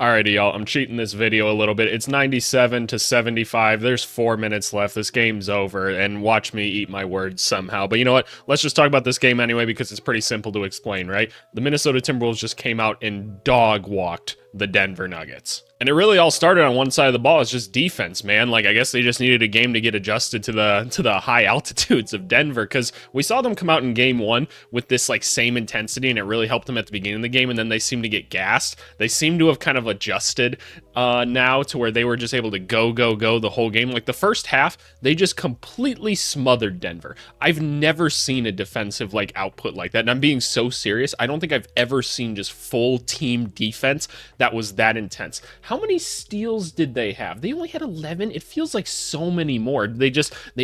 Alrighty, y'all. I'm cheating this video a little bit. It's 97 to 75. There's 4 minutes left. This game's over, and watch me eat my words somehow. But you know what? Let's just talk about this game anyway because it's pretty simple to explain, right? The Minnesota Timberwolves just came out and dog walked the Denver Nuggets. And it really all started on one side of the ball. It's just defense, man. Like, I guess they just needed a game to get adjusted to the high altitudes of Denver, because we saw them come out in game one with this like same intensity, and it really helped them at the beginning of the game, and then they seemed to get gassed. They seem to have kind of adjusted now to where they were just able to go the whole game. Like the first half, they just completely smothered Denver. I've never seen a defensive like output like that, and I'm being so serious. I don't think I've ever seen just full team defense that was that intense. How many steals did they have? They only had 11. It feels like so many more. They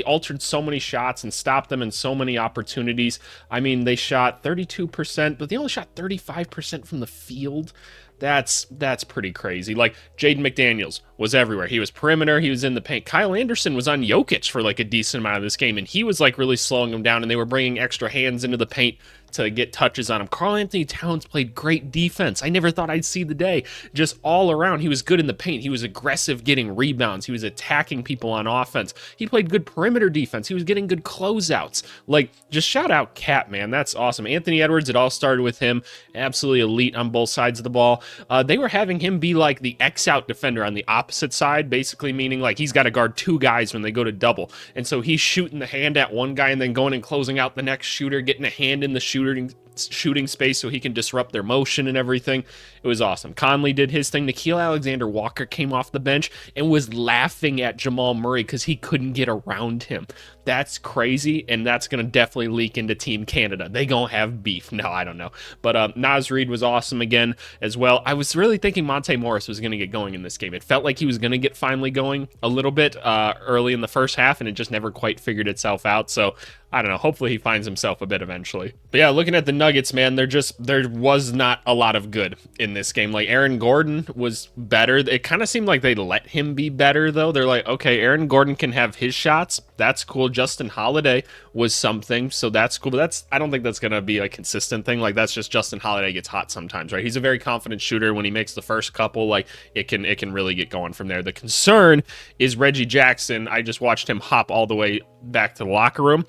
altered so many shots and stopped them in so many opportunities. I mean, they shot 32%, but they only shot 35% from the field. That's pretty crazy. Like, Jaden McDaniels was everywhere. He was perimeter, he was in the paint. Kyle Anderson was on Jokic for like a decent amount of this game, and he was like really slowing him down, and they were bringing extra hands into the paint to get touches on him. Karl-Anthony Towns played great defense. I never thought I'd see the day. Just all around, he was good in the paint. He was aggressive getting rebounds. He was attacking people on offense. He played good perimeter defense. He was getting good closeouts. Like, just shout out Cat, man. That's awesome. Anthony Edwards, it all started with him. Absolutely elite on both sides of the ball. They were having him be like the X-out defender on the opposite side, basically meaning like he's got to guard two guys when they go to double. And so he's shooting the hand at one guy and then going and closing out the next shooter, getting a hand in the shooting space so he can disrupt their motion and everything. It was awesome. Conley did his thing. Nickeil Alexander-Walker came off the bench and was laughing at Jamal Murray because he couldn't get around him. That's crazy, and that's going to definitely leak into Team Canada. They going to have beef. No, I don't know. But Naz Reid was awesome again as well. I was really thinking Monte Morris was going to get going in this game. It felt like he was going to get finally going a little bit early in the first half, and it just never quite figured itself out. So I don't know. Hopefully he finds himself a bit eventually. But yeah, looking at the Nuggets, man, there was not a lot of good in this game. Like, Aaron Gordon was better. It kind of seemed like they let him be better, though. They're like, okay, Aaron Gordon can have his shots. That's cool. Justin Holiday was something, so that's cool. But I don't think that's going to be a consistent thing. Like, that's just Justin Holiday gets hot sometimes, right? He's a very confident shooter. When he makes the first couple, like, it can really get going from there. The concern is Reggie Jackson. I just watched him hop all the way back to the locker room.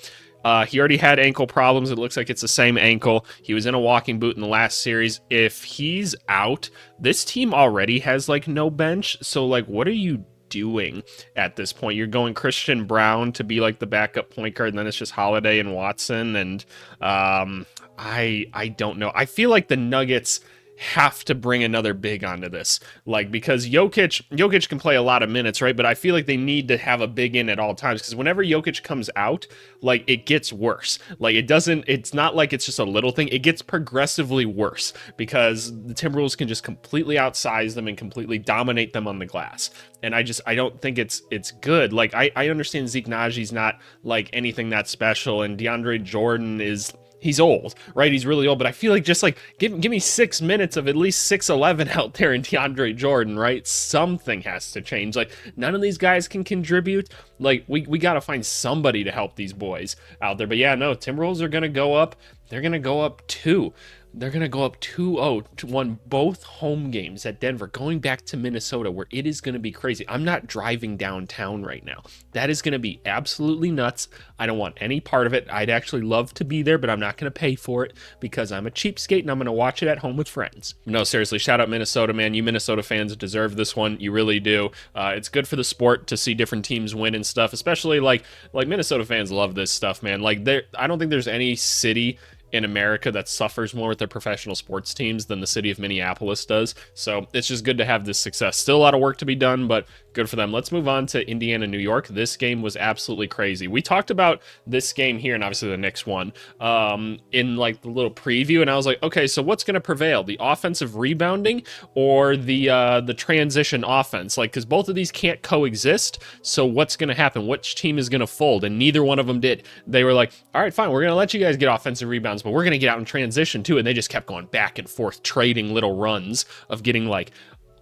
He already had ankle problems. It looks like it's the same ankle. He was in a walking boot in the last series. If he's out, this team already has like no bench. So like, what are you doing at this point? You're going Christian Brown to be like the backup point guard, and then it's just Holiday and Watson. And I don't know. I feel like the Nuggets have to bring another big onto this, like, because Jokic can play a lot of minutes, right? But I feel like they need to have a big in at all times, because whenever Jokic comes out, like, it gets worse. Like, it's not like it's just a little thing. It gets progressively worse because the Timberwolves can just completely outsize them and completely dominate them on the glass. And I don't think it's good. Like, I understand Zeke Najee's not like anything that special, and DeAndre Jordan he's old, right? He's really old, but I feel like just like give me 6 minutes of at least 6'11" out there in DeAndre Jordan, right? Something has to change. Like, none of these guys can contribute. Like, we got to find somebody to help these boys out there. But yeah, no, Timberwolves are going to go up. They're going to go up 2. They're going to go up 2-0 to won both home games at Denver, going back to Minnesota, where it is going to be crazy. I'm not driving downtown right now. That is going to be absolutely nuts. I don't want any part of it. I'd actually love to be there, but I'm not going to pay for it because I'm a cheapskate and I'm going to watch it at home with friends. No, seriously, shout out Minnesota, man. You Minnesota fans deserve this one. You really do. It's good for the sport to see different teams win and stuff, especially like Minnesota fans love this stuff, man. Like, I don't think there's any city in America that suffers more with their professional sports teams than the city of Minneapolis does. So it's just good to have this success. Still a lot of work to be done, but good for them. Let's move on to Indiana, New York. This game was absolutely crazy. We talked about this game here, and obviously the Knicks won, in like the little preview, and I was like, okay, so what's going to prevail? The offensive rebounding or the transition offense? Like, because both of these can't coexist, so what's going to happen? Which team is going to fold? And neither one of them did. They were like, all right, fine, we're going to let you guys get offensive rebounds, but we're going to get out in transition too. And they just kept going back and forth, trading little runs of getting like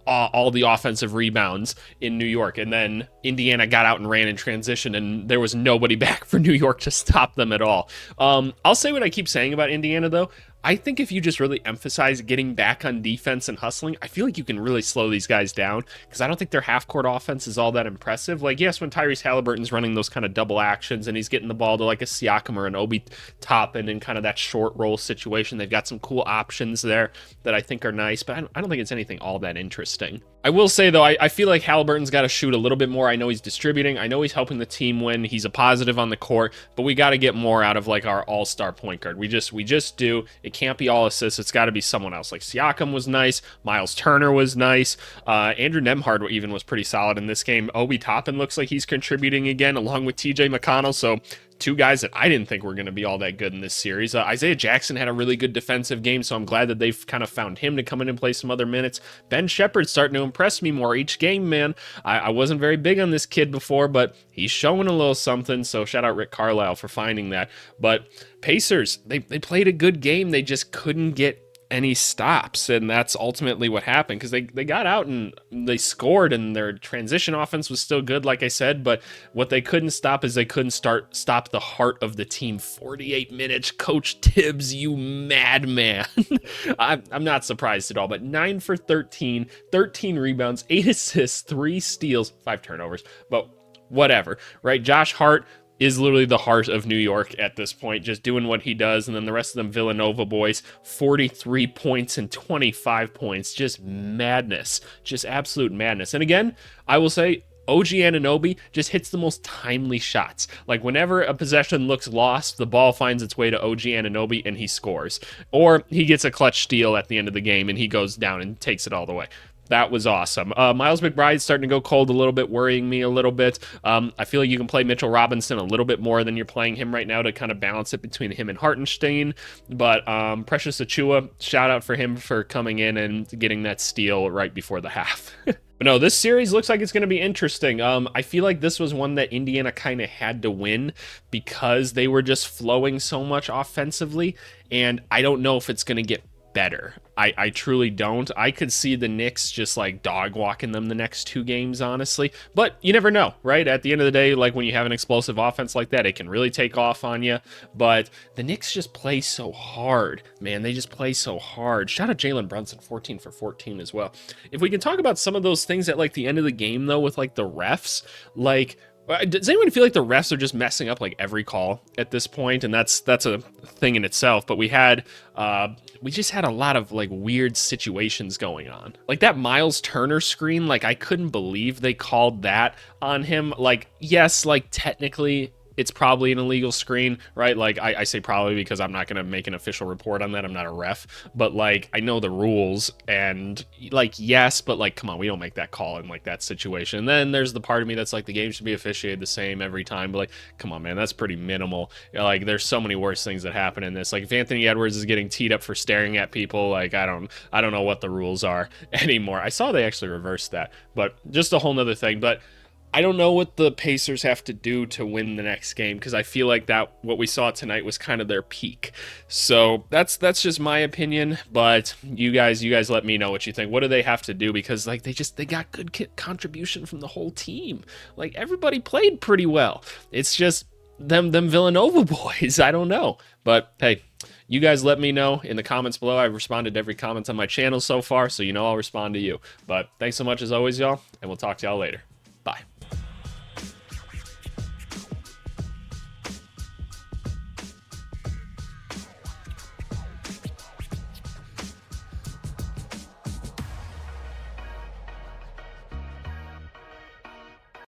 all the offensive rebounds in New York. And then Indiana got out and ran in transition, and there was nobody back for New York to stop them at all. I'll say what I keep saying about Indiana, though. I think if you just really emphasize getting back on defense and hustling, I feel like you can really slow these guys down, because I don't think their half-court offense is all that impressive. Like, yes, when Tyrese Halliburton's running those kind of double actions and he's getting the ball to like a Siakam or an Obi Toppin in kind of that short roll situation, they've got some cool options there that I think are nice, but I don't think it's anything all that interesting. I will say, though, I feel like Halliburton's got to shoot a little bit more. I know he's distributing. I know he's helping the team win. He's a positive on the court, but we got to get more out of like our all-star point guard. We just do. It can't be all assists. It's got to be someone else. Like Siakam was nice. Miles Turner was nice. Andrew Nembhard even was pretty solid in this game. Obi Toppin looks like he's contributing again, along with TJ McConnell. So two guys that I didn't think were going to be all that good in this series. Isaiah Jackson had a really good defensive game, so I'm glad that they've kind of found him to come in and play some other minutes. Ben Shepherd's starting to impress me more each game, man. I wasn't very big on this kid before, but he's showing a little something, so shout out Rick Carlisle for finding that. But Pacers, they played a good game. They just couldn't get any stops, and that's ultimately what happened, because they got out and they scored, and their transition offense was still good, like I said, but what they couldn't stop is they couldn't stop the heart of the team. 48 minutes, Coach Tibbs, you madman. I'm not surprised at all, but 9 for 13 rebounds, 8 assists, 3 steals, 5 turnovers, but whatever, right? Josh Hart is literally the heart of New York at this point, just doing what he does. And then the rest of them Villanova boys, 43 points and 25 points. Just madness. Just absolute madness. And again, I will say, OG Anunoby just hits the most timely shots. Like whenever a possession looks lost, the ball finds its way to OG Anunoby and he scores. Or he gets a clutch steal at the end of the game and he goes down and takes it all the way. That was awesome. Miles McBride's starting to go cold a little bit, worrying me a little bit. I feel like you can play Mitchell Robinson a little bit more than you're playing him right now to kind of balance it between him and Hartenstein. But Precious Achiuwa, shout out for him for coming in and getting that steal right before the half. But no, this series looks like it's going to be interesting. I feel like this was one that Indiana kind of had to win because they were just flowing so much offensively, and I don't know if it's going to get better. I truly don't. I could see the Knicks just like dog walking them the next 2 games, honestly. But you never know, right? At the end of the day, like when you have an explosive offense like that, it can really take off on you. But the Knicks just play so hard, man. They just play so hard. Shout out Jalen Brunson, 14 for 14 as well. If we can talk about some of those things at like the end of the game, though, with like the refs, like, does anyone feel like the refs are just messing up like every call at this point? And that's a thing in itself. But we just had a lot of like weird situations going on. Like that Miles Turner screen, like I couldn't believe they called that on him. Like, yes, like technically it's probably an illegal screen, right? Like I say probably because I'm not going to make an official report on that. I'm not a ref, but like I know the rules, and like, yes, but like, come on, we don't make that call in like that situation. And then there's the part of me that's like, the game should be officiated the same every time, but like, come on, man, that's pretty minimal. Like there's so many worse things that happen in this. Like if Anthony Edwards is getting teed up for staring at people, like I don't know what the rules are anymore. I saw they actually reversed that, but just a whole nother thing. But I don't know what the Pacers have to do to win the next game, because I feel like that what we saw tonight was kind of their peak. So that's just my opinion, but you guys let me know what you think. What do they have to do? Because like they got good contribution from the whole team. Like everybody played pretty well. It's just them Villanova boys. I don't know. But hey, you guys let me know in the comments below. I've responded to every comment on my channel so far, so you know I'll respond to you. But thanks so much as always, y'all, and we'll talk to y'all later.